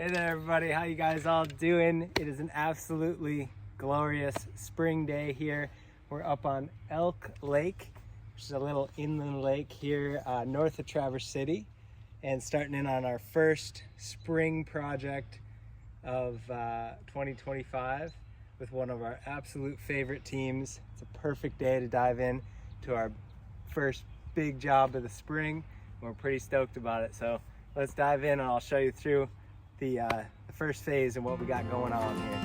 Hey there everybody, how you guys all doing? It is an absolutely glorious spring day here. We're up on Elk Lake, which is a little inland lake here north of Traverse City, and starting in on our first spring project of 2025 with one of our absolute favorite teams. It's a perfect day to dive in to our first big job of the spring. We're pretty stoked about it, so let's dive in and I'll show you through the first phase and what we got going on here.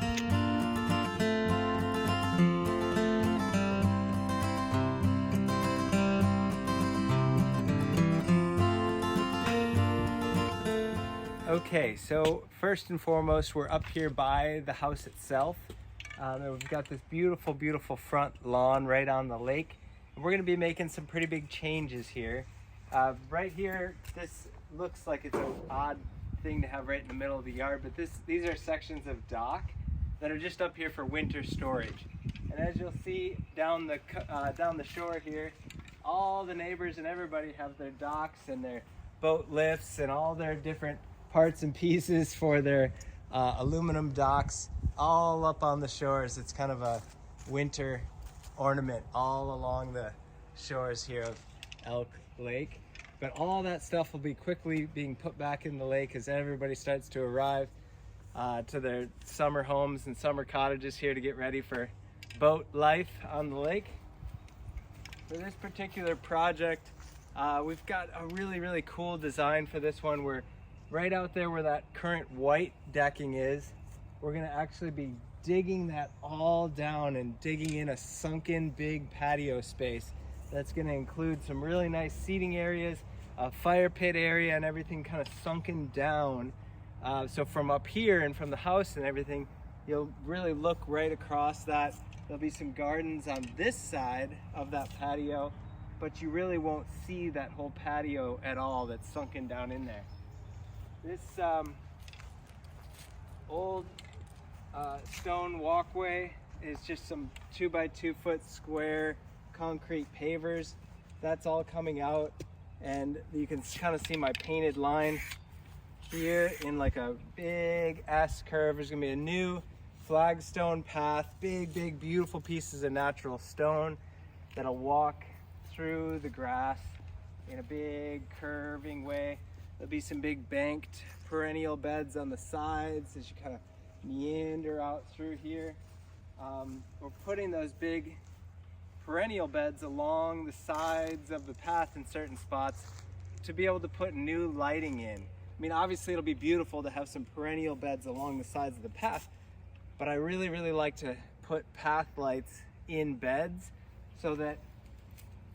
Okay, so first and foremost, we're up here by the house itself. We've got this beautiful, beautiful front lawn right on the lake. And we're gonna be making some pretty big changes here. Right here, this looks like it's an odd thing to have right in the middle of the yard, but these are sections of dock that are just up here for winter storage. And as you'll see down the shore here, all the neighbors and everybody have their docks and their boat lifts and all their different parts and pieces for their aluminum docks all up on the shores. It's kind of a winter ornament all along the shores here of Elk Lake. But all that stuff will be quickly being put back in the lake as everybody starts to arrive to their summer homes and summer cottages here to get ready for boat life on the lake. For this particular project, we've got a really, really cool design for this one. We're right out there where that current white decking is. We're gonna actually be digging that all down and digging in a sunken big patio space. That's gonna include some really nice seating areas, a fire pit area, and everything kind of sunken down. So from up here and from the house and everything, you'll really look right across that. There'll be some gardens on this side of that patio, but you really won't see that whole patio at all that's sunken down in there. This old stone walkway is just some 2x2 foot square concrete pavers. That's all coming out, and you can kind of see my painted line here in like a big S curve. There's gonna be a new flagstone path, big beautiful pieces of natural stone that'll walk through the grass in a big curving way. There'll be some big banked perennial beds on the sides as you kind of meander out through here. We're putting those big perennial beds along the sides of the path in certain spots to be able to put new lighting in. I mean, obviously it'll be beautiful to have some perennial beds along the sides of the path, but I really like to put path lights in beds so that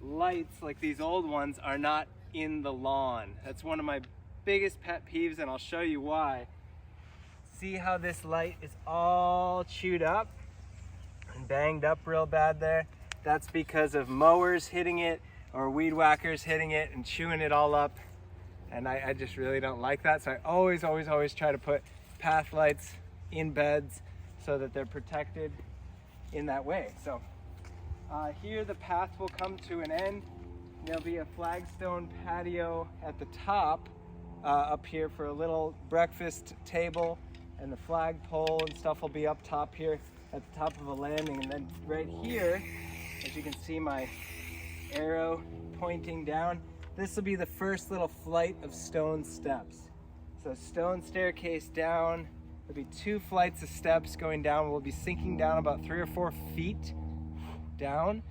lights like these old ones are not in the lawn. That's one of my biggest pet peeves, and I'll show you why. See how this light is all chewed up and banged up real bad there? That's because of mowers hitting it or weed whackers hitting it and chewing it all up. And I just really don't like that. So I always try to put path lights in beds so that they're protected in that way. So here the path will come to an end. There'll be a flagstone patio at the top up here for a little breakfast table, and the flagpole and stuff will be up top here at the top of a landing. And then right here, as you can see my arrow pointing down, this will be the first little flight of stone steps. So stone staircase down, there'll be 2 flights of steps going down. We'll be sinking down about 3 or 4 feet down.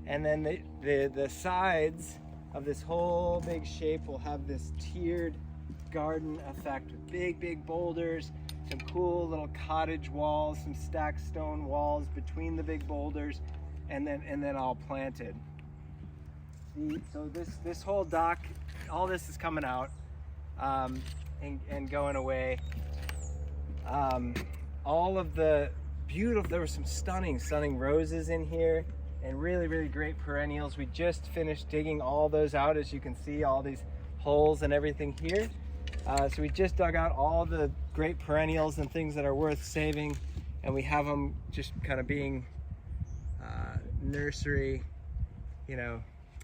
And then the sides of this whole big shape will have this tiered garden effect with big boulders, some cool little cottage walls, some stacked stone walls between the big boulders, and then all planted. So this whole dock, all this is coming out and going away. All of the beautiful, there were some stunning roses in here and really great perennials. We just finished digging all those out, as you can see, all these holes and everything here. So we just dug out all the great perennials and things that are worth saving, and we have them just kind of being nursery,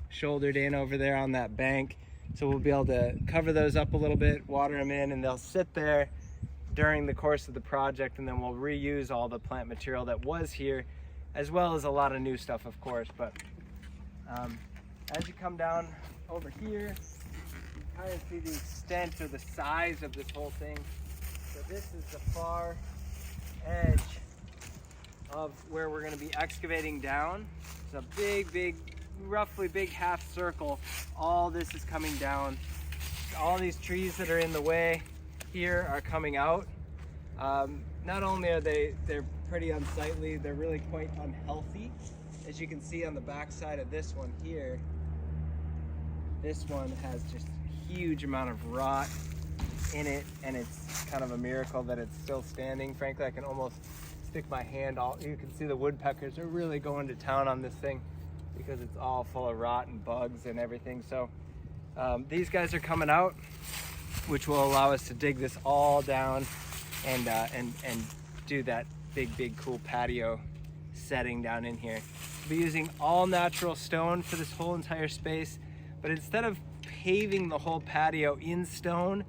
shouldered in over there on that bank. So we'll be able to cover those up a little bit, water them in, and they'll sit there during the course of the project, and then we'll reuse all the plant material that was here, as well as a lot of new stuff, of course. But as you come down over here, you kind of see the extent or the size of this whole thing. So this is the far edge of where we're going to be excavating down. It's a big, roughly big half circle. All this is coming down. All these trees that are in the way here are coming out. Not only are they're pretty unsightly, they're really quite unhealthy. As you can see on the back side of this one here, this one has just a huge amount of rot in it, and it's kind of a miracle that it's still standing. Frankly, I can almost stick my hand you can see the woodpeckers are really going to town on this thing because it's all full of rot and bugs and everything. So these guys are coming out, which will allow us to dig this all down and do that big cool patio setting down in here. We'll be using all natural stone for this whole entire space, but instead of paving the whole patio in stone,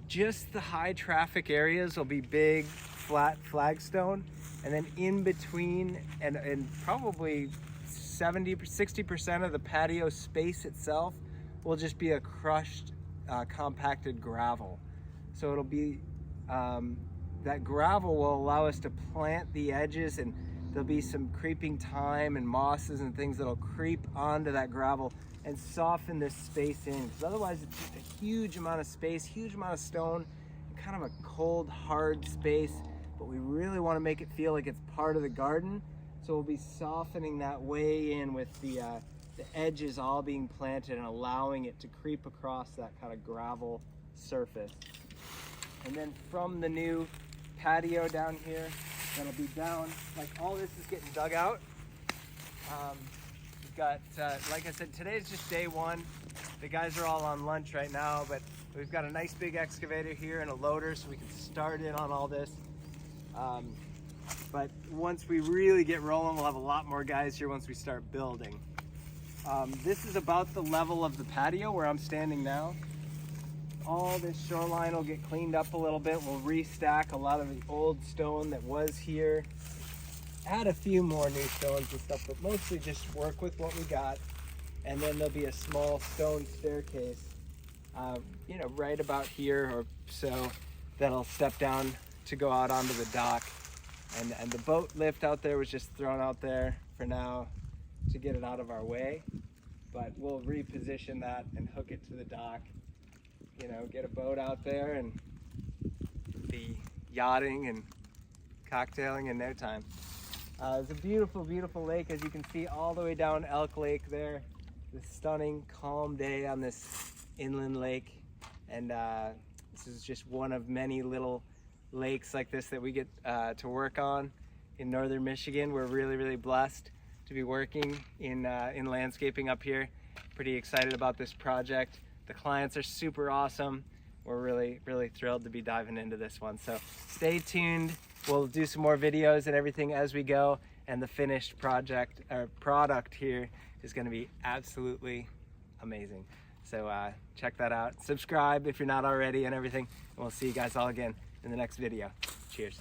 just the high traffic areas will be big flat flagstone, and then in between and probably 60% of the patio space itself will just be a crushed compacted gravel. So it'll be that gravel will allow us to plant the edges, and there'll be some creeping thyme and mosses and things that'll creep onto that gravel and soften this space in, because otherwise it's just a huge amount of space, huge amount of stone, kind of a cold, hard space. But we really want to make it feel like it's part of the garden, so we'll be softening that way in with the edges all being planted and allowing it to creep across that kind of gravel surface. And then from the new patio down here, that'll be down, like all this is getting dug out. We've got, like I said, today's just day one. The guys are all on lunch right now, but we've got a nice big excavator here and a loader so we can start in on all this. But once we really get rolling, we'll have a lot more guys here once we start building. This is about the level of the patio where I'm standing now. All this shoreline will get cleaned up a little bit. We'll restack a lot of the old stone that was here. Add a few more new stones and stuff, but mostly just work with what we got. And then there'll be a small stone staircase, right about here or so, that'll step down to go out onto the dock. And the boat lift out there was just thrown out there for now to get it out of our way. But we'll reposition that and hook it to the dock. Get a boat out there and be yachting and cocktailing in no time. It's a beautiful, beautiful lake, as you can see all the way down Elk Lake there. This stunning, calm day on this inland lake. And this is just one of many little lakes like this that we get to work on in northern Michigan. We're really, really blessed to be working in landscaping up here. Pretty excited about this project. The clients are super awesome. We're really, really thrilled to be diving into this one. So stay tuned. We'll do some more videos and everything as we go. And the finished product here is going to be absolutely amazing. So check that out. Subscribe if you're not already and everything. And we'll see you guys all again in the next video. Cheers.